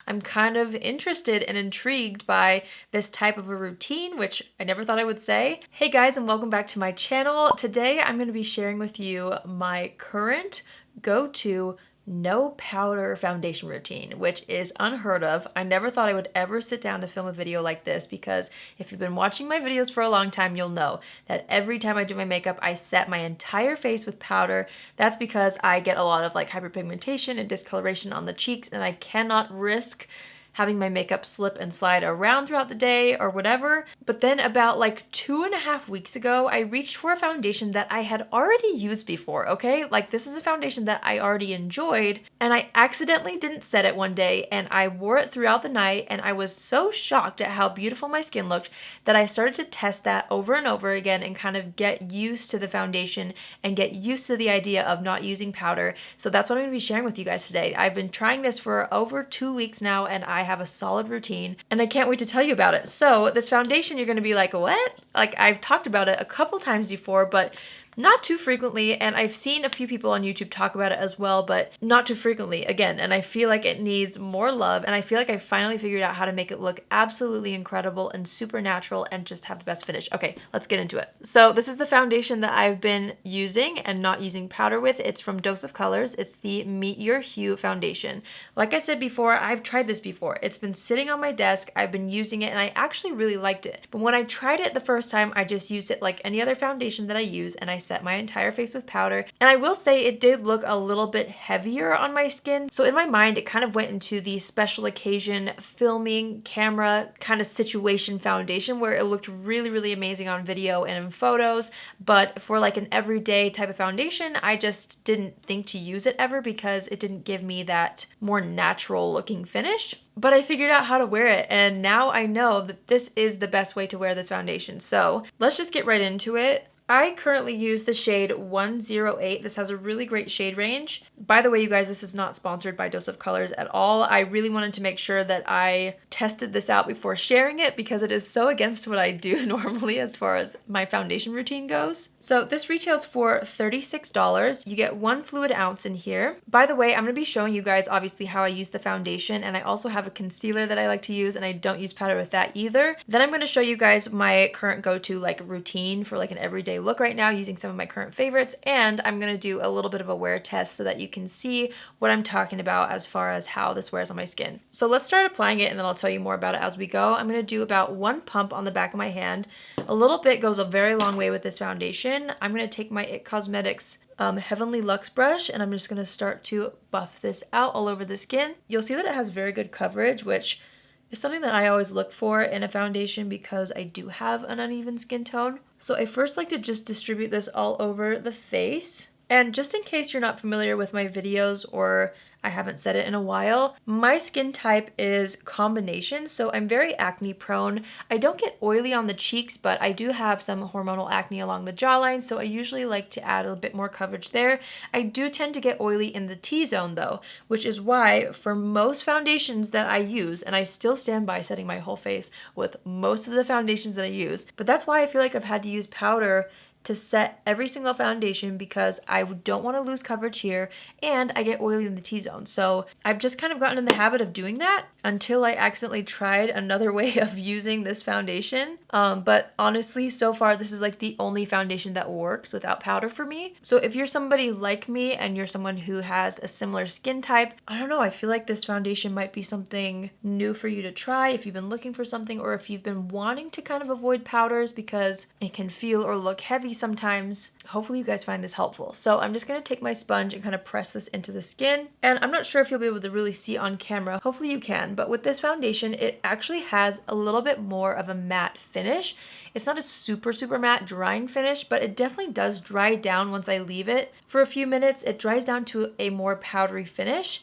I'm kind of interested and intrigued by this type of a routine, which I never thought I would say. Hey guys, and welcome back to my channel. Today I'm going to be sharing with you my current go-to no powder foundation routine, which is unheard of. I never thought I would ever sit down to film a video like this because if you've been watching my videos for a long time, you'll know that every time I do my makeup, I set my entire face with powder. That's because I get a lot of like hyperpigmentation and discoloration on the cheeks, and I cannot risk having my makeup slip and slide around throughout the day or whatever. But then about like 2.5 weeks ago, I reached for a foundation that I had already used before, okay? Like this is a foundation that I already enjoyed, and I accidentally didn't set it one day and I wore it throughout the night, and I was so shocked at how beautiful my skin looked that I started to test that over and over again and kind of get used to the foundation and get used to the idea of not using powder. So that's what I'm gonna be sharing with you guys today. I've been trying this for over 2 weeks now, and I have a solid routine, and I can't wait to tell you about it. So this foundation, you're gonna be like, what? Like I've talked about it a couple times before, but not too frequently, and I've seen a few people on YouTube talk about it as well, but not too frequently again, and I feel like it needs more love, and I feel like I finally figured out how to make it look absolutely incredible and super natural and just have the best finish. Okay, let's get into it. So this is the foundation that I've been using and not using powder with. It's from Dose of Colors. It's the Meet Your Hue foundation. Like I said before, I've tried this before. It's been sitting on my desk, I've been using it, and I actually really liked it. But when I tried it the first time, I just used it like any other foundation that I use, and I set my entire face with powder. And I will say it did look a little bit heavier on my skin. So in my mind, it kind of went into the special occasion filming camera kind of situation foundation where it looked really, really amazing on video and in photos. But for like an everyday type of foundation, I just didn't think to use it ever because it didn't give me that more natural looking finish. But I figured out how to wear it, and now I know that this is the best way to wear this foundation. So let's just get right into it. I currently use the shade 108. This has a really great shade range. By the way, you guys, this is not sponsored by Dose of Colors at all. I really wanted to make sure that I tested this out before sharing it because it is so against what I do normally as far as my foundation routine goes. So this retails for $36. You get 1 fluid ounce in here. By the way, I'm going to be showing you guys obviously how I use the foundation, and I also have a concealer that I like to use, and I don't use powder with that either. Then I'm going to show you guys my current go-to like routine for like an everyday look right now using some of my current favorites, and I'm going to do a little bit of a wear test so that you can see what I'm talking about as far as how this wears on my skin. So let's start applying it, and then I'll tell you more about it as we go. I'm going to do about 1 pump on the back of my hand. A little bit goes a very long way with this foundation. I'm going to take my IT Cosmetics Heavenly Luxe brush, and I'm just going to start to buff this out all over the skin. You'll see that it has very good coverage, which is something that I always look for in a foundation because I do have an uneven skin tone. So I first like to just distribute this all over the face. And just in case you're not familiar with my videos or I haven't said it in a while, my skin type is combination, so I'm very acne prone. I don't get oily on the cheeks, but I do have some hormonal acne along the jawline, so I usually like to add a bit more coverage there. I do tend to get oily in the T-zone though, which is why for most foundations that I use, and I still stand by setting my whole face with most of the foundations that I use, but that's why I feel like I've had to use powder to set every single foundation because I don't want to lose coverage here, and I get oily in the T-zone. So I've just kind of gotten in the habit of doing that until I accidentally tried another way of using this foundation. But honestly, so far this is like the only foundation that works without powder for me. So if you're somebody like me and you're someone who has a similar skin type, I don't know, I feel like this foundation might be something new for you to try if you've been looking for something, or if you've been wanting to kind of avoid powders because it can feel or look heavy sometimes. Hopefully you guys find this helpful. So I'm just going to take my sponge and kind of press this into the skin. And I'm not sure if you'll be able to really see on camera. Hopefully you can. But with this foundation, it actually has a little bit more of a matte finish. It's not a super, super matte drying finish, but it definitely does dry down once I leave it for a few minutes. It dries down to a more powdery finish.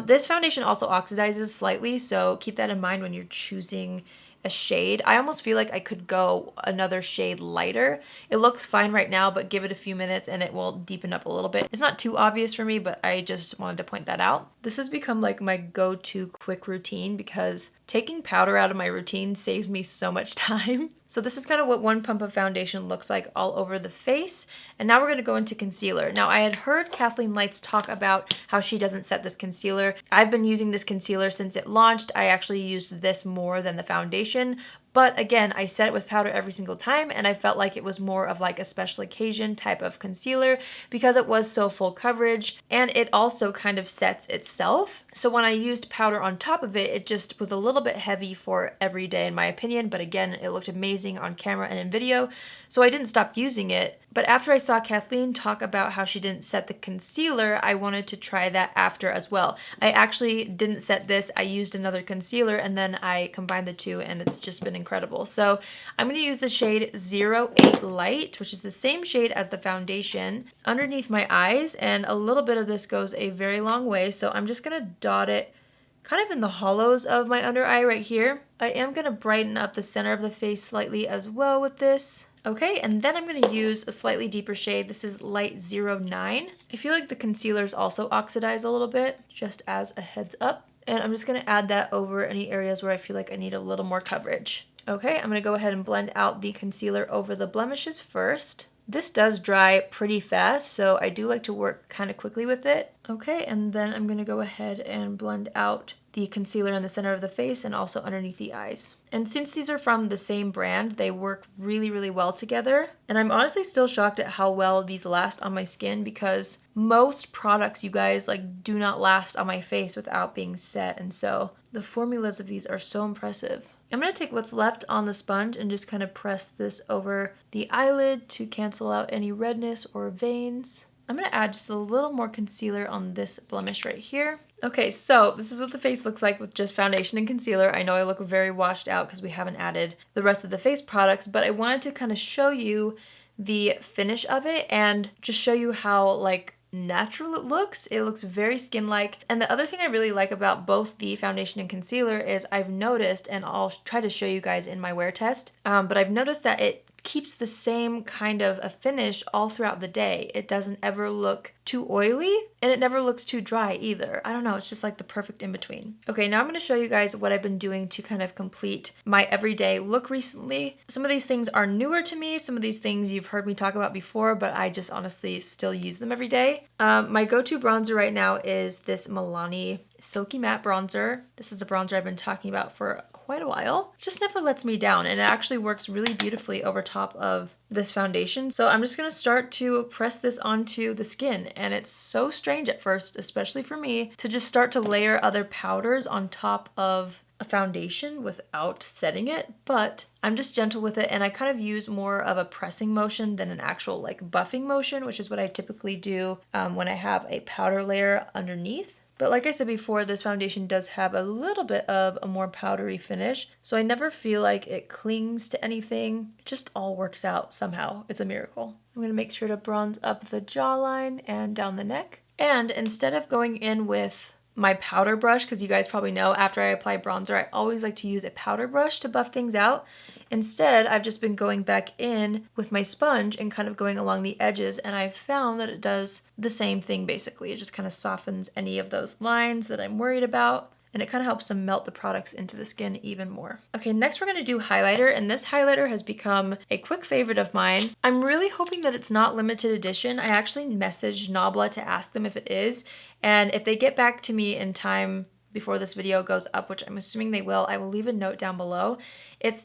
This foundation also oxidizes slightly, so keep that in mind when you're choosing a shade. I almost feel like I could go another shade lighter. It looks fine right now, but give it a few minutes and it will deepen up a little bit. It's not too obvious for me, but I just wanted to point that out. This has become like my go-to quick routine because taking powder out of my routine saves me so much time. So this is kind of what one pump of foundation looks like all over the face. And now we're going to go into concealer. Now I had heard Kathleen Lights talk about how she doesn't set this concealer. I've been using this concealer since it launched. I actually used this more than the foundation. But again, I set it with powder every single time, and I felt like it was more of like a special occasion type of concealer because it was so full coverage, and it also kind of sets itself. So when I used powder on top of it, it just was a little bit heavy for every day in my opinion, but again, it looked amazing on camera and in video, so I didn't stop using it. But after I saw Kathleen talk about how she didn't set the concealer, I wanted to try that after as well. I actually didn't set this, I used another concealer, and then I combined the two, and it's just been incredible. So I'm going to use the shade 08 Light, which is the same shade as the foundation, underneath my eyes, and a little bit of this goes a very long way, so I'm just going to dot it kind of in the hollows of my under eye right here. I am going to brighten up the center of the face slightly as well with this. Okay, and then I'm going to use a slightly deeper shade. This is Light 09. I feel like the concealers also oxidize a little bit, just as a heads up. And I'm just going to add that over any areas where I feel like I need a little more coverage. Okay, I'm going to go ahead and blend out the concealer over the blemishes first. This does dry pretty fast, so I do like to work kind of quickly with it. Okay, and then I'm going to go ahead and blend out the concealer in the center of the face and also underneath the eyes. And since these are from the same brand, they work really, really well together. And I'm honestly still shocked at how well these last on my skin, because most products, you guys, like do not last on my face without being set. And so the formulas of these are so impressive. I'm going to take what's left on the sponge and just kind of press this over the eyelid to cancel out any redness or veins. I'm going to add just a little more concealer on this blemish right here. Okay, so this is what the face looks like with just foundation and concealer. I know I look very washed out because we haven't added the rest of the face products, but I wanted to kind of show you the finish of it and just show you how like natural it looks. It looks very skin-like. And the other thing I really like about both the foundation and concealer is I've noticed, and I'll try to show you guys in my wear test, but I've noticed that it keeps the same kind of a finish all throughout the day. It doesn't ever look too oily, and it never looks too dry either. I don't know, it's just like the perfect in between. Okay, now I'm going to show you guys what I've been doing to kind of complete my everyday look recently. Some of these things are newer to me, some of these things you've heard me talk about before, but I just honestly still use them every day. My go-to bronzer right now is this Milani Silky Matte Bronzer. This is a bronzer I've been talking about for quite a while. It just never lets me down, and it actually works really beautifully over top of this foundation. So I'm just gonna start to press this onto the skin, and it's so strange at first, especially for me, to just start to layer other powders on top of a foundation without setting it, but I'm just gentle with it, and I kind of use more of a pressing motion than an actual like buffing motion, which is what I typically do when I have a powder layer underneath. But like I said before, this foundation does have a little bit of a more powdery finish, so I never feel like it clings to anything. It just all works out somehow. It's a miracle. I'm gonna make sure to bronze up the jawline and down the neck. And instead of going in with my powder brush, because you guys probably know after I apply bronzer, I always like to use a powder brush to buff things out. Instead, I've just been going back in with my sponge and kind of going along the edges, and I've found that it does the same thing basically. It just kind of softens any of those lines that I'm worried about, and it kind of helps to melt the products into the skin even more. Okay, next we're gonna do highlighter, and this highlighter has become a quick favorite of mine. I'm really hoping that it's not limited edition. I actually messaged Nabla to ask them if it is, and if they get back to me in time before this video goes up, which I'm assuming they will, I will leave a note down below.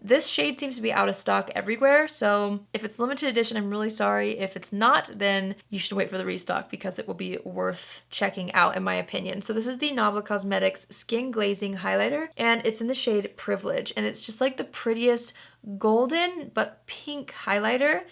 This shade seems to be out of stock everywhere, so if it's limited edition, I'm really sorry. If it's not, then you should wait for the restock because it will be worth checking out in my opinion. So this is the Nabla Cosmetics Skin Glazing Highlighter, and it's in the shade Privilege, and it's just like the prettiest golden but pink highlighter,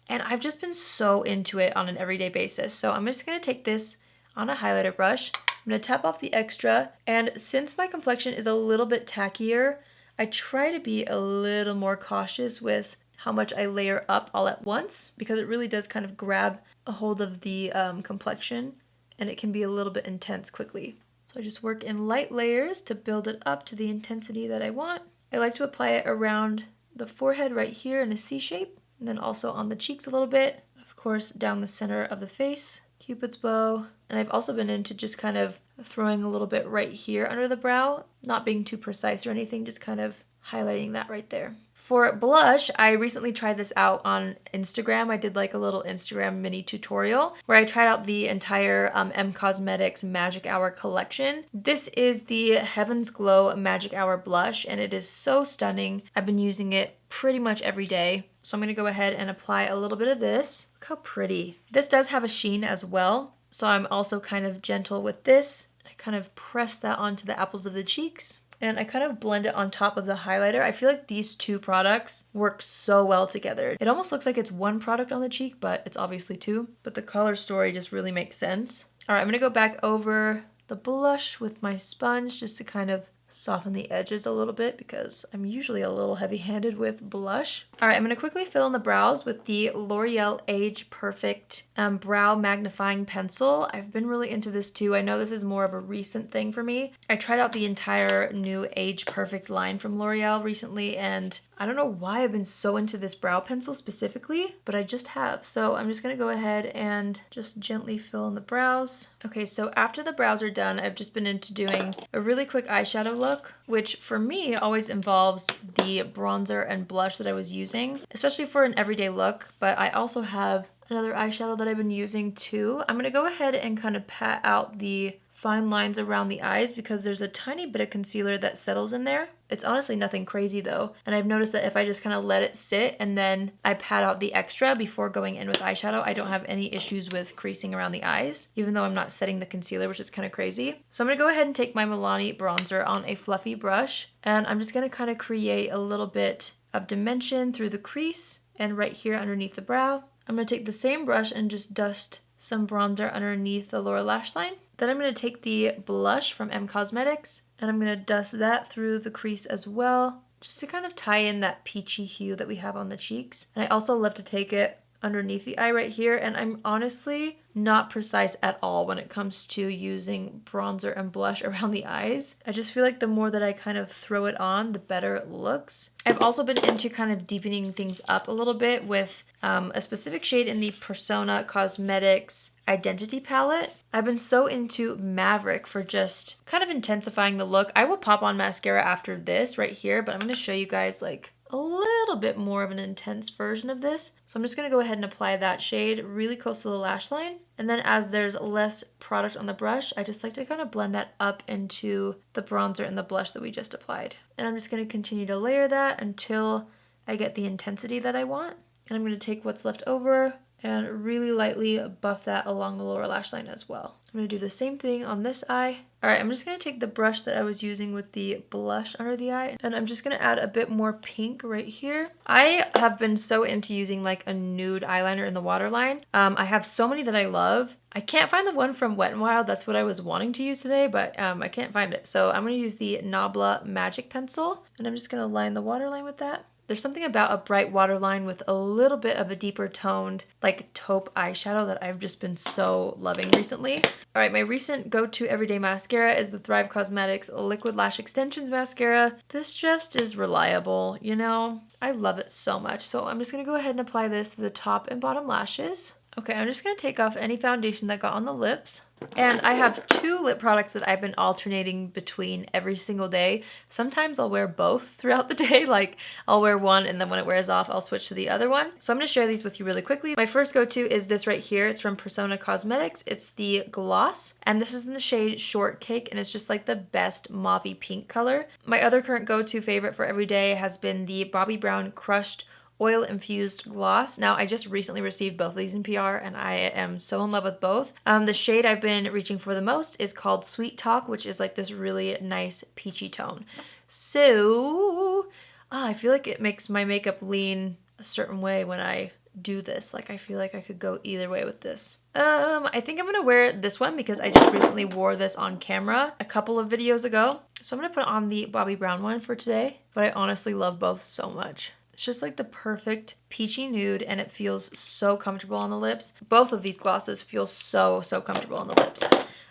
and I've just been so into it on an everyday basis. So I'm just gonna take this on a highlighter brush. I'm gonna tap off the extra, and since my complexion is a little bit tackier, I try to be a little more cautious with how much I layer up all at once, because it really does kind of grab a hold of the complexion, and it can be a little bit intense quickly. So I just work in light layers to build it up to the intensity that I want. I like to apply it around the forehead right here in a C shape, and then also on the cheeks a little bit, of course down the center of the face, Cupid's bow, and I've also been into just kind of throwing a little bit right here under the brow not being too precise or anything, just kind of highlighting that right there. For blush, I recently tried this out on Instagram. I did like a little Instagram mini tutorial where I tried out the entire M Cosmetics Magic Hour collection. This is the Heaven's Glow Magic Hour blush, and it is so stunning. I've been using it pretty much every day. So I'm gonna go ahead and apply a little bit of this. Look how pretty. This does have a sheen as well, so I'm also kind of gentle with this. I kind of press that onto the apples of the cheeks. And I kind of blend it on top of the highlighter. I feel like these two products work so well together. It almost looks like it's one product on the cheek, but it's obviously two. But the color story just really makes sense. All right, I'm gonna go back over the blush with my sponge just to kind of soften the edges a little bit because I'm usually a little heavy-handed with blush. All right, I'm gonna quickly fill in the brows with the L'Oreal Age Perfect Brow Magnifying Pencil. I've been really into this too. I know this is more of a recent thing for me. I tried out the entire new Age Perfect line from L'Oreal recently, and I don't know why I've been so into this brow pencil specifically, but I just have. So I'm just gonna go ahead and just gently fill in the brows. Okay, so after the brows are done, I've just been into doing a really quick eyeshadow look, which for me always involves the bronzer and blush that I was using, especially for an everyday look, but I also have another eyeshadow that I've been using too. I'm gonna go ahead and kind of pat out the fine lines around the eyes because there's a tiny bit of concealer that settles in there. It's honestly nothing crazy though, and I've noticed that if I just kind of let it sit and then I pat out the extra before going in with eyeshadow, I don't have any issues with creasing around the eyes, even though I'm not setting the concealer, which is kind of crazy. So I'm gonna go ahead and take my Milani bronzer on a fluffy brush, and I'm just gonna kind of create a little bit of dimension through the crease and right here underneath the brow. I'm gonna take the same brush and just dust some bronzer underneath the lower lash line. Then I'm going to take the blush from M Cosmetics and I'm going to dust that through the crease as well, just to kind of tie in that peachy hue that we have on the cheeks. And I also love to take it underneath the eye right here, and I'm honestly not precise at all when it comes to using bronzer and blush around the eyes. I just feel like the more that I kind of throw it on, the better it looks. I've also been into kind of deepening things up a little bit with a specific shade in the Persona Cosmetics Identity Palette. I've been so into Maverick for just kind of intensifying the look. I will pop on mascara after this right here, but I'm going to show you guys like a little bit more of an intense version of this. So I'm just going to go ahead and apply that shade really close to the lash line. And then as there's less product on the brush, I just like to kind of blend that up into the bronzer and the blush that we just applied. And I'm just going to continue to layer that until I get the intensity that I want. And I'm going to take what's left over and really lightly buff that along the lower lash line as well. I'm going to do the same thing on this eye. All right, I'm just going to take the brush that I was using with the blush under the eye, and I'm just going to add a bit more pink right here. I have been so into using like a nude eyeliner in the waterline. I have so many that I love. I can't find the one from Wet n Wild. That's what I was wanting to use today, but I can't find it. So I'm going to use the Nabla Magic Pencil, and I'm just going to line the waterline with that. There's something about a bright waterline with a little bit of a deeper toned, like taupe eyeshadow that I've just been so loving recently. All right, my recent go-to everyday mascara is the Thrive Cosmetics Liquid Lash Extensions Mascara. This just is reliable, you know? I love it so much. So I'm just gonna go ahead and apply this to the top and bottom lashes. Okay, I'm just gonna take off any foundation that got on the lips. And I have two lip products that I've been alternating between every single day. Sometimes I'll wear both throughout the day, like I'll wear one and then when it wears off, I'll switch to the other one. So I'm gonna share these with you really quickly. My first go-to is this right here. It's from Persona Cosmetics. It's the gloss, and this is in the shade Shortcake, and it's just like the best mauvey pink color. My other current go-to favorite for every day has been the Bobbi Brown Crushed Oil Infused Gloss. Now, I just recently received both of these in PR and I am so in love with both. The shade I've been reaching for the most is called Sweet Talk, which is like this really nice peachy tone. So, I feel like it makes my makeup lean a certain way when I do this. Like I feel like I could go either way with this. I think I'm gonna wear this one because I just recently wore this on camera a couple of videos ago. So I'm gonna put on the Bobbi Brown one for today, but I honestly love both so much. It's just like the perfect peachy nude, and it feels so comfortable on the lips. Both of these glosses feel so comfortable on the lips.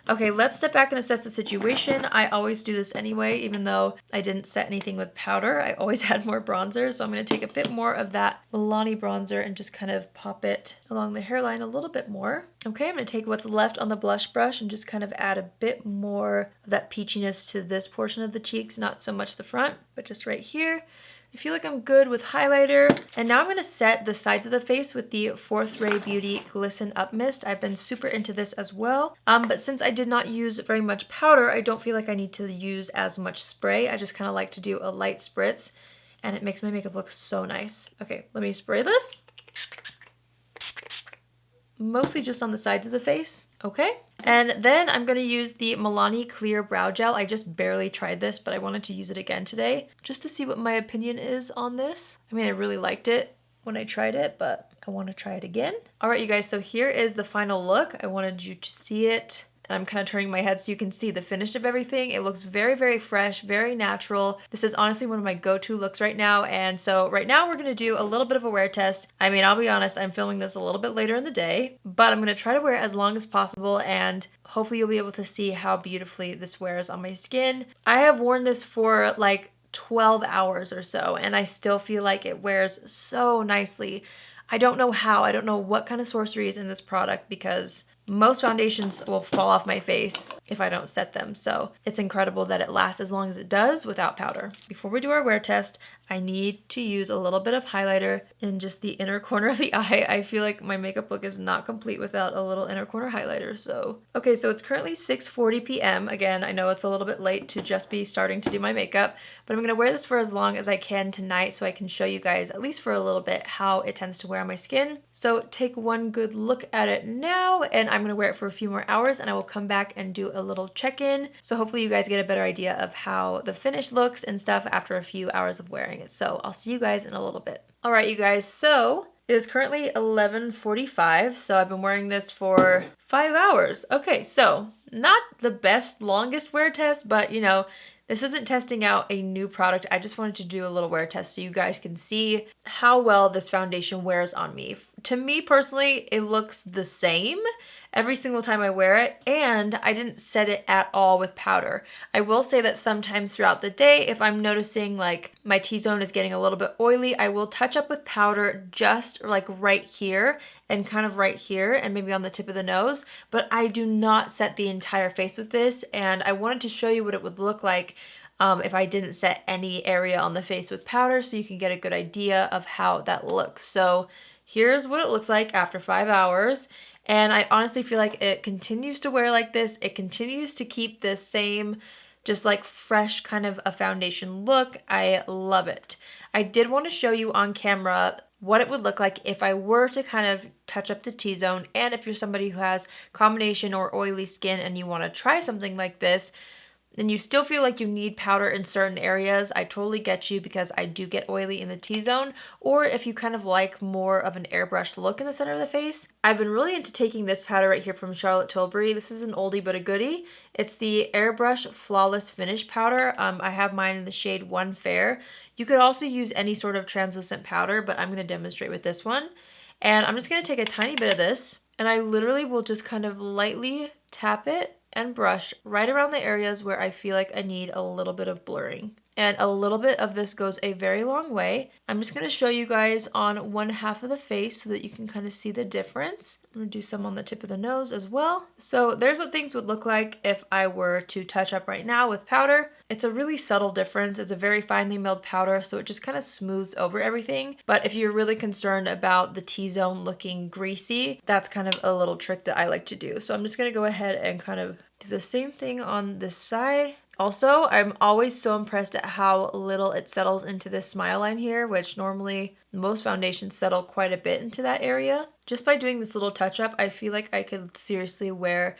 Okay, let's step back and assess the situation. I always do this anyway, even though I didn't set anything with powder. I always had more bronzer, so I'm going to take a bit more of that Milani bronzer and just kind of pop it along the hairline a little bit more. Okay, I'm going to take what's left on the blush brush and just kind of add a bit more of that peachiness to this portion of the cheeks, not so much the front, but just right here. I feel like I'm good with highlighter. And now I'm going to set the sides of the face with the Fourth Ray Beauty Glisten Up Mist. I've been super into this as well. But since I did not use very much powder, I don't feel like I need to use as much spray. I just kind of like to do a light spritz, and it makes my makeup look so nice. Okay, let me spray this. Mostly just on the sides of the face. Okay. And then I'm going to use the Milani Clear Brow Gel. I just barely tried this, but I wanted to use it again today just to see what my opinion is on this. I mean, I really liked it when I tried it, but I want to try it again. All right, you guys, so here is the final look. I wanted you to see it. And I'm kind of turning my head so you can see the finish of everything. It looks very fresh, very natural. This is honestly one of my go-to looks right now. And so right now we're going to do a little bit of a wear test. I mean, I'll be honest, I'm filming this a little bit later in the day, but I'm going to try to wear it as long as possible, and hopefully you'll be able to see how beautifully this wears on my skin. I have worn this for like 12 hours or so, and I still feel like it wears so nicely. I don't know how. I don't know what kind of sorcery is in this product, because most foundations will fall off my face if I don't set them. So it's incredible that it lasts as long as it does without powder. Before we do our wear test, I need to use a little bit of highlighter in just the inner corner of the eye. I feel like my makeup look is not complete without a little inner corner highlighter. So, okay, so it's currently 6:40 p.m. Again, I know it's a little bit late to just be starting to do my makeup, but I'm gonna wear this for as long as I can tonight so I can show you guys, at least for a little bit, how it tends to wear on my skin. So take one good look at it now, and I'm gonna wear it for a few more hours, and I will come back and do a little check-in. So hopefully you guys get a better idea of how the finish looks and stuff after a few hours of wearing it. So I'll see you guys in a little bit. All right, you guys, so it is currently 11:45, so I've been wearing this for 5 hours. Okay, so not the best, longest wear test, but you know, this isn't testing out a new product. I just wanted to do a little wear test so you guys can see how well this foundation wears on me. To me personally, it looks the same every single time I wear it, and I didn't set it at all with powder. I will say that sometimes throughout the day, if I'm noticing like my T-zone is getting a little bit oily, I will touch up with powder just like right here and kind of right here and maybe on the tip of the nose, but I do not set the entire face with this, and I wanted to show you what it would look like if I didn't set any area on the face with powder, so you can get a good idea of how that looks. So here's what it looks like after 5 hours. And I honestly feel like it continues to wear like this. It continues to keep this same just like fresh kind of a foundation look. I love it. I did want to show you on camera what it would look like if I were to kind of touch up the T-zone, and if you're somebody who has combination or oily skin and you want to try something like this, and you still feel like you need powder in certain areas, I totally get you, because I do get oily in the T-zone. Or if you kind of like more of an airbrushed look in the center of the face, I've been really into taking this powder right here from Charlotte Tilbury. This is an oldie but a goodie. It's the Airbrush Flawless Finish Powder. I have mine in the shade 1 Fair. You could also use any sort of translucent powder, but I'm going to demonstrate with this one. And I'm just going to take a tiny bit of this, and I literally will just kind of lightly tap it and brush right around the areas where I feel like I need a little bit of blurring. And a little bit of this goes a very long way. I'm just going to show you guys on one half of the face so that you can kind of see the difference. I'm going to do some on the tip of the nose as well. So there's what things would look like if I were to touch up right now with powder. It's a really subtle difference. It's a very finely milled powder, so it just kind of smooths over everything. But if you're really concerned about the T-zone looking greasy, that's kind of a little trick that I like to do. So I'm just going to go ahead and kind of do the same thing on this side. Also, I'm always so impressed at how little it settles into this smile line here, which normally most foundations settle quite a bit into that area. Just by doing this little touch up, I feel like I could seriously wear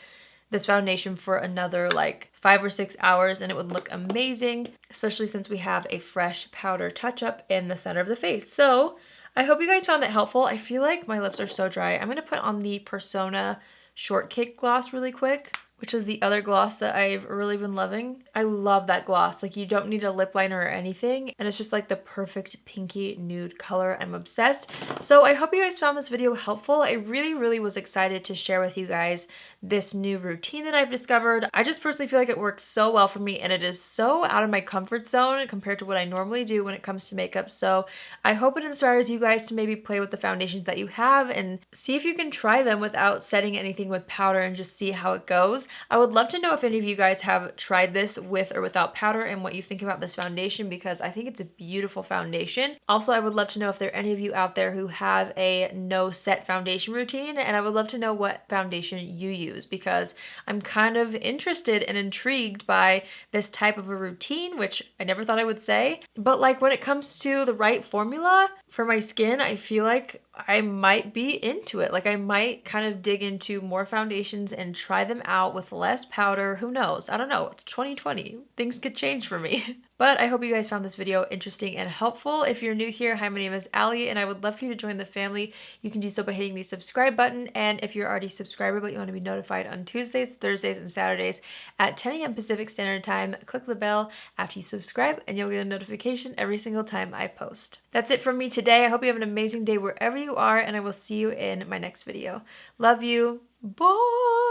this foundation for another like 5 or 6 hours and it would look amazing, especially since we have a fresh powder touch up in the center of the face. So I hope you guys found that helpful. I feel like my lips are so dry. I'm going to put on the Persona Short Cake Gloss really quick, which is the other gloss that I've really been loving. I love that gloss. Like, you don't need a lip liner or anything, and it's just like the perfect pinky nude color. I'm obsessed. So I hope you guys found this video helpful. I really was excited to share with you guys this new routine that I've discovered. I just personally feel like it works so well for me, and it is so out of my comfort zone compared to what I normally do when it comes to makeup. So I hope it inspires you guys to maybe play with the foundations that you have and see if you can try them without setting anything with powder and just see how it goes. I would love to know if any of you guys have tried this with or without powder and what you think about this foundation, because I think it's a beautiful foundation. Also, I would love to know if there are any of you out there who have a no set foundation routine, and I would love to know what foundation you use, because I'm kind of interested and intrigued by this type of a routine, which I never thought I would say. But like, when it comes to the right formula for my skin, I feel like I might be into it. Like, I might kind of dig into more foundations and try them out with less powder. Who knows? I don't know. It's 2020. Things could change for me. But I hope you guys found this video interesting and helpful. If you're new here, hi, my name is Allie, and I would love for you to join the family. You can do so by hitting the subscribe button. And if you're already a subscriber but you want to be notified on Tuesdays, Thursdays, and Saturdays at 10 a.m. Pacific Standard Time, click the bell after you subscribe and you'll get a notification every single time I post. That's it from me today. I hope you have an amazing day wherever you are, and I will see you in my next video. Love you. Bye!